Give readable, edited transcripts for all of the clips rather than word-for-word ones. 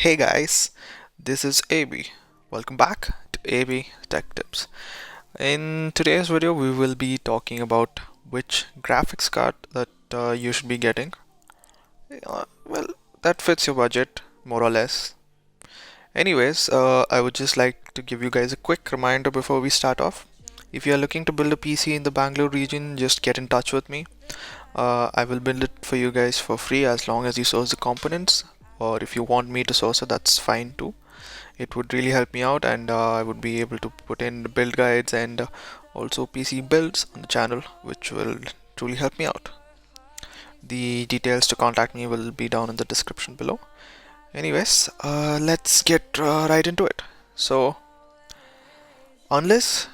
Hey guys, this is AB. Welcome back to AB Tech Tips. In today's video, we will be talking about which graphics card that you should be getting. Well, that fits your budget more or less. Anyways, I would just like to give you guys a quick reminder before we start off. If you are looking to build a PC in the Bangalore region, just get in touch with me. I will build it for you guys for free as long as you source the components, or if you want me to source it, that's fine too. It would really help me out, and I would be able to put in the build guides and also PC builds on the channel, which will truly help me out. The details to contact me will be down in the description below. Anyways, let's get right into it. So, unless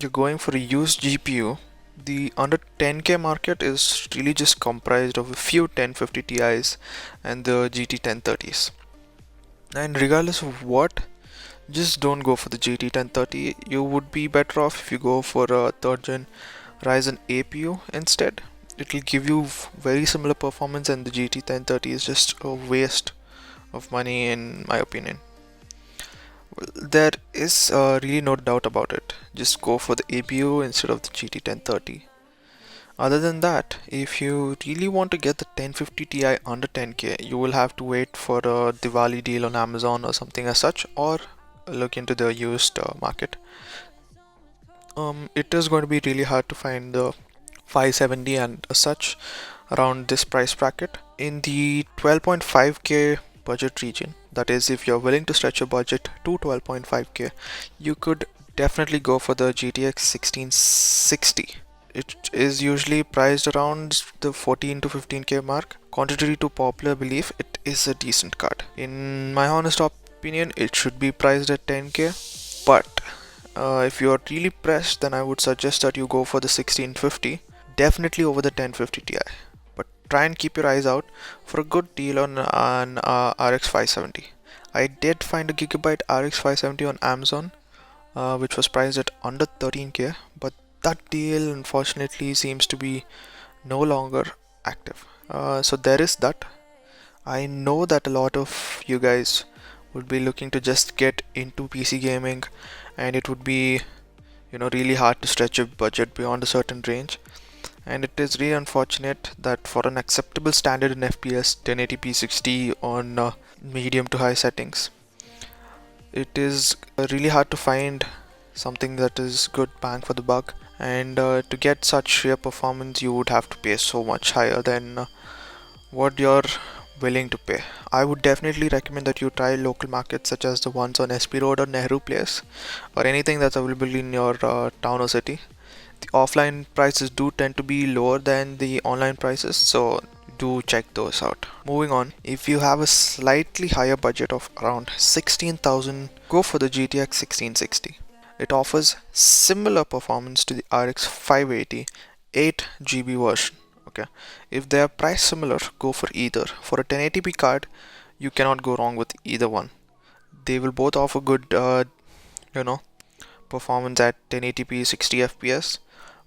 you're going for a used GPU, the under 10K market is really just comprised of a few 1050 Ti's and the GT 1030s. And regardless of what, just don't go for the GT 1030. You would be better off if you go for a 3rd gen Ryzen APU instead. It will give you very similar performance, and the GT 1030 is just a waste of money in my opinion. Well, there is really no doubt about it. Just go for the APU instead of the GT 1030. Other than that, if you really want to get the 1050 Ti under 10K, you will have to wait for a Diwali deal on Amazon or something as such, or look into the used market. It is going to be really hard to find the 570 and such around this price bracket. In the 12.5K budget region, that is, if you're willing to stretch your budget to 12.5K, you could definitely go for the GTX 1660. It is usually priced around the 14 to 15K mark. Contrary to popular belief, it is a decent card. In my honest opinion, it should be priced at 10K, but if you are really pressed, then I would suggest that you go for the 1650, definitely over the 1050 Ti. But try and keep your eyes out for a good deal on an RX 570. I did find a Gigabyte RX 570 on Amazon, which was priced at under 13K, but that deal unfortunately seems to be no longer active. So there is that. I know that a lot of you guys would be looking to just get into PC gaming, and it would be really hard to stretch your budget beyond a certain range, and it is really unfortunate that for an acceptable standard in FPS 1080p 60 on medium to high settings, it is really hard to find something that is good bang for the buck, and to get such sheer performance you would have to pay so much higher than what you're willing to pay. I would definitely recommend that you try local markets such as the ones on SP Road or Nehru Place, or anything that's available in your town or city. The offline prices do tend to be lower than the online prices, so do check those out. Moving on, if you have a slightly higher budget of around 16,000, go for the GTX 1660. It offers similar performance to the RX 580 8GB version. Okay, if they are priced similar, go for either. For a 1080p card, you cannot go wrong with either one. They will both offer good, performance at 1080p 60 FPS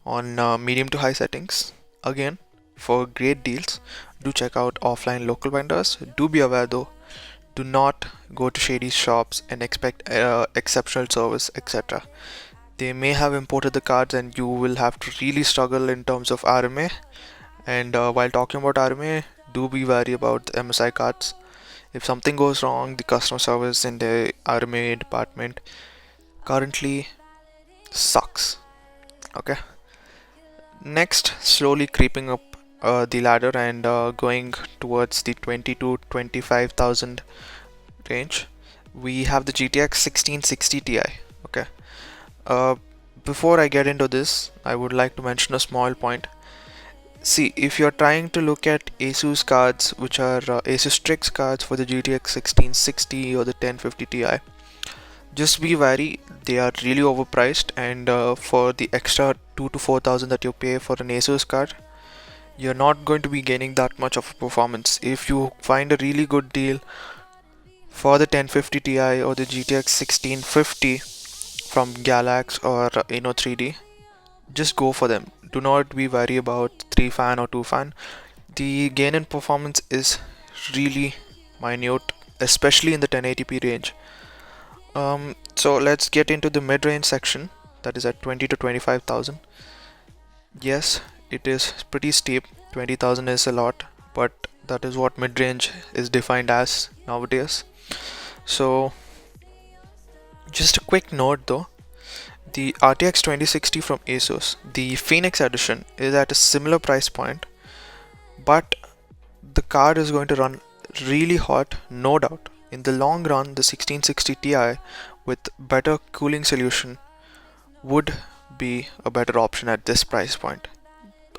on medium to high settings. Again, for great deals, do check out offline local vendors. Do be aware though, do not go to shady shops and expect exceptional service, etc. They may have imported the cards, and you will have to really struggle in terms of RMA. And while talking about RMA, do be wary about the MSI cards. If something goes wrong, the customer service in the RMA department currently sucks. Okay. Next, slowly creeping up the ladder and going towards the 20 to 25,000 range, we have the GTX 1660 Ti. Okay. Before I get into this, I would like to mention a small point. See, if you're trying to look at Asus cards, which are Asus Strix cards for the GTX 1660 or the 1050 Ti, just be wary, they are really overpriced, and for the extra 2 to 4,000 that you pay for an Asus card, you're not going to be gaining that much of performance. If you find a really good deal for the 1050 Ti or the GTX 1650 from Galax or Inno3D, just go for them. Do not be worried about 3 fan or 2 fan. The gain in performance is really minute, especially in the 1080p range. So let's get into the mid-range section, that is at 20 to 25,000. Yes, it is pretty steep. 20,000 is a lot, but that is what mid-range is defined as nowadays. So just a quick note though, the RTX 2060 from Asus, the Phoenix edition, is at a similar price point, but the card is going to run really hot, no doubt. In the long run, the 1660 Ti with better cooling solution would be a better option at this price point.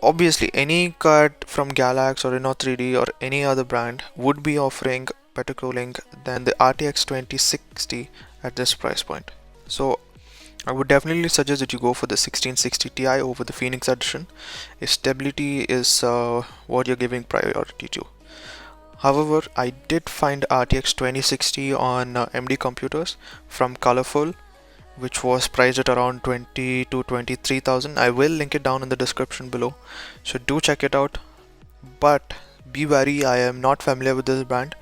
Obviously, any card from Galax or Inno3D or any other brand would be offering better cooling than the RTX 2060 at this price point. So I would definitely suggest that you go for the 1660 Ti over the Phoenix edition if stability is what you're giving priority to. However, I did find RTX 2060 on MD computers from Colorful, which was priced at around 20 to 23,000. I will link it down in the description below, so do check it out. But be wary, I am not familiar with this brand.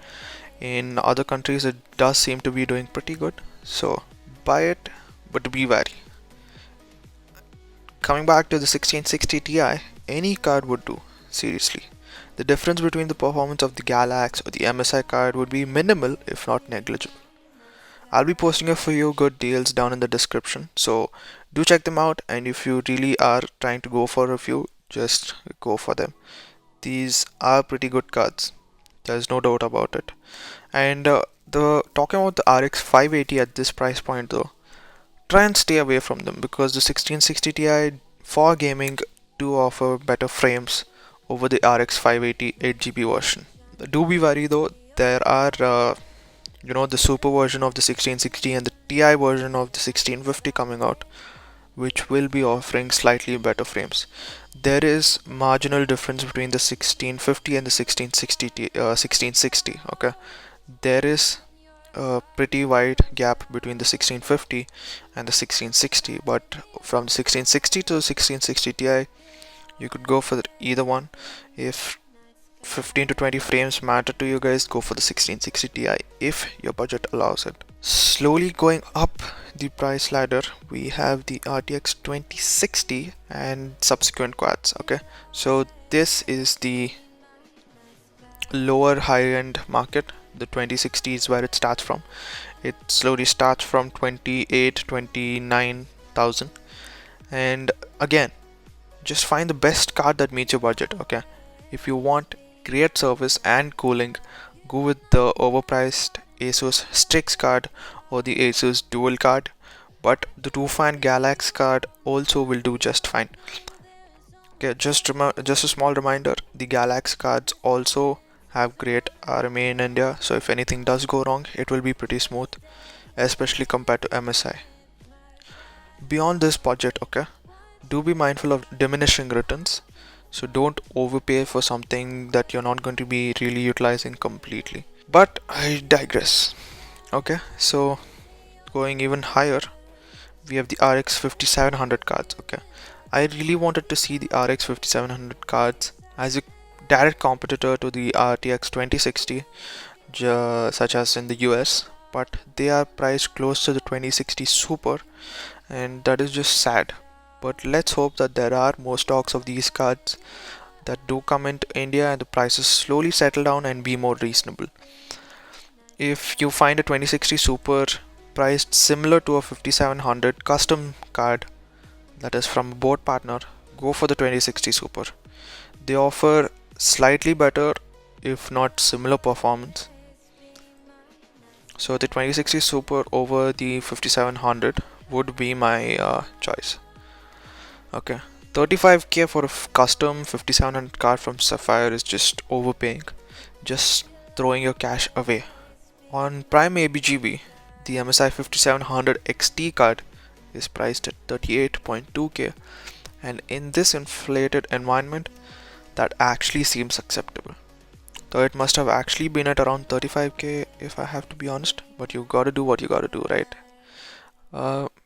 In other countries it does seem to be doing pretty good, so buy it, but be wary. Coming back to the 1660 Ti, any card would do, seriously. The difference between the performance of the Galax or the MSI card would be minimal if not negligible. I'll be posting a few good deals down in the description, so do check them out, and if you really are trying to go for a few, just go for them. These are pretty good cards, there's no doubt about it. And talking about the RX 580 at this price point though, try and stay away from them because the 1660 Ti for gaming do offer better frames over the RX 580 8GB version. Do be wary though, there are the super version of the 1660 and the Ti version of the 1650 coming out, which will be offering slightly better frames. There is marginal difference between the 1650 and the 1660. Okay, there is a pretty wide gap between the 1650 and the 1660, but from the 1660 to the 1660 Ti, you could go for either one. If 15 to 20 frames matter to you guys, go for the 1660 Ti if your budget allows it. Slowly going up the price ladder, we have the RTX 2060 and subsequent quads. Okay, so this is the lower high-end market. The 2060 is where it starts from. It slowly starts from 29,000, and again, just find the best card that meets your budget. Okay, if you want great service and cooling, go with the overpriced Asus Strix card or the Asus Dual card, but the Tufan Galax card also will do just fine. Okay, just a small reminder, the Galax cards also have great RMA in India, so if anything does go wrong, it will be pretty smooth, especially compared to MSI. Beyond this budget, okay, do be mindful of diminishing returns. So don't overpay for something that you're not going to be really utilizing completely. But I digress. Okay, so going even higher, we have the RX 5700 cards. Okay, I really wanted to see the RX 5700 cards as a direct competitor to the RTX 2060, such as in the US, but they are priced close to the 2060 Super, and that is just sad. But let's hope that there are more stocks of these cards that do come into India and the prices slowly settle down and be more reasonable. If you find a 2060 Super priced similar to a 5700 custom card that is from a board partner, go for the 2060 Super. They offer slightly better, if not similar performance. So the 2060 Super over the 5700 would be my choice. Okay, 35k for a custom 5700 card from Sapphire is just overpaying, just throwing your cash away. On Prime ABGB, the MSI 5700 XT card is priced at 38.2k, and in this inflated environment, that actually seems acceptable. Though it must have actually been at around 35k if I have to be honest, but you gotta do what you gotta do, right?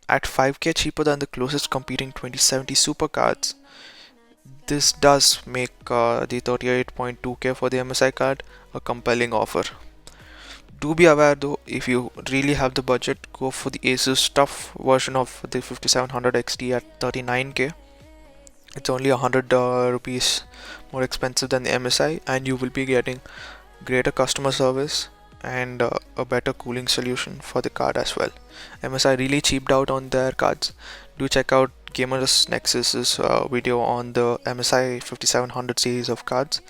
At 5k cheaper than the closest competing 2070 Super cards, this does make the 38.2k for the MSI card a compelling offer. Do be aware though, if you really have the budget, go for the Asus tough version of the 5700 XT at 39K. It's only 100 rupees more expensive than the MSI, and you will be getting greater customer service and a better cooling solution for the card as well. MSI really cheaped out on their cards. Do check out Gamers Nexus's video on the MSI 5700 series of cards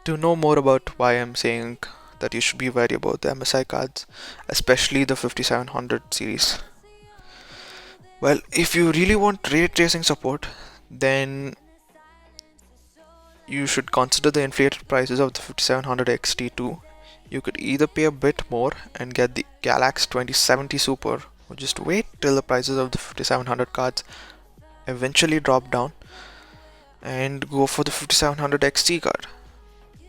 to know more about why I'm saying that you should be wary about the MSI cards, especially the 5700 series. Well, if you really want ray tracing support, then you should consider the inflated prices of the 5700 XT2. You could either pay a bit more and get the Galax 2070 Super, or just wait till the prices of the 5700 cards eventually drop down and go for the 5700 XT card.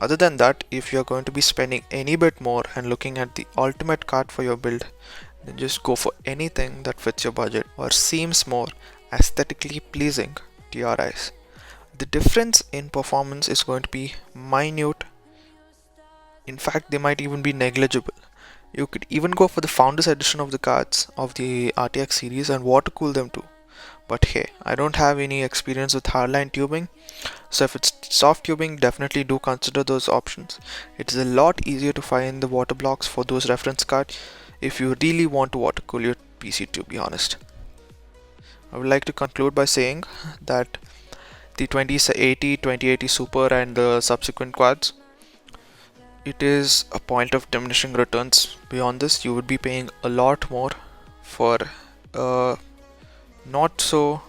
Other than that, if you're going to be spending any bit more and looking at the ultimate card for your build, then just go for anything that fits your budget or seems more aesthetically pleasing to your eyes. The difference in performance is going to be minute. In fact, they might even be negligible. You could even go for the Founders Edition of the cards of the RTX series and water cool them too. But hey, I don't have any experience with hardline tubing, so if it's soft tubing, definitely do consider those options. It's a lot easier to find the water blocks for those reference cards if you really want to water cool your PC, to be honest. I would like to conclude by saying that the 2080 Super and the subsequent quads, it is a point of diminishing returns. Beyond this, you would be paying a lot more for a not so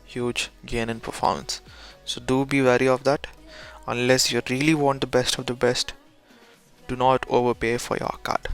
huge gain in performance. So do be wary of that. Unless you really want the best of the best, do not overpay for your card.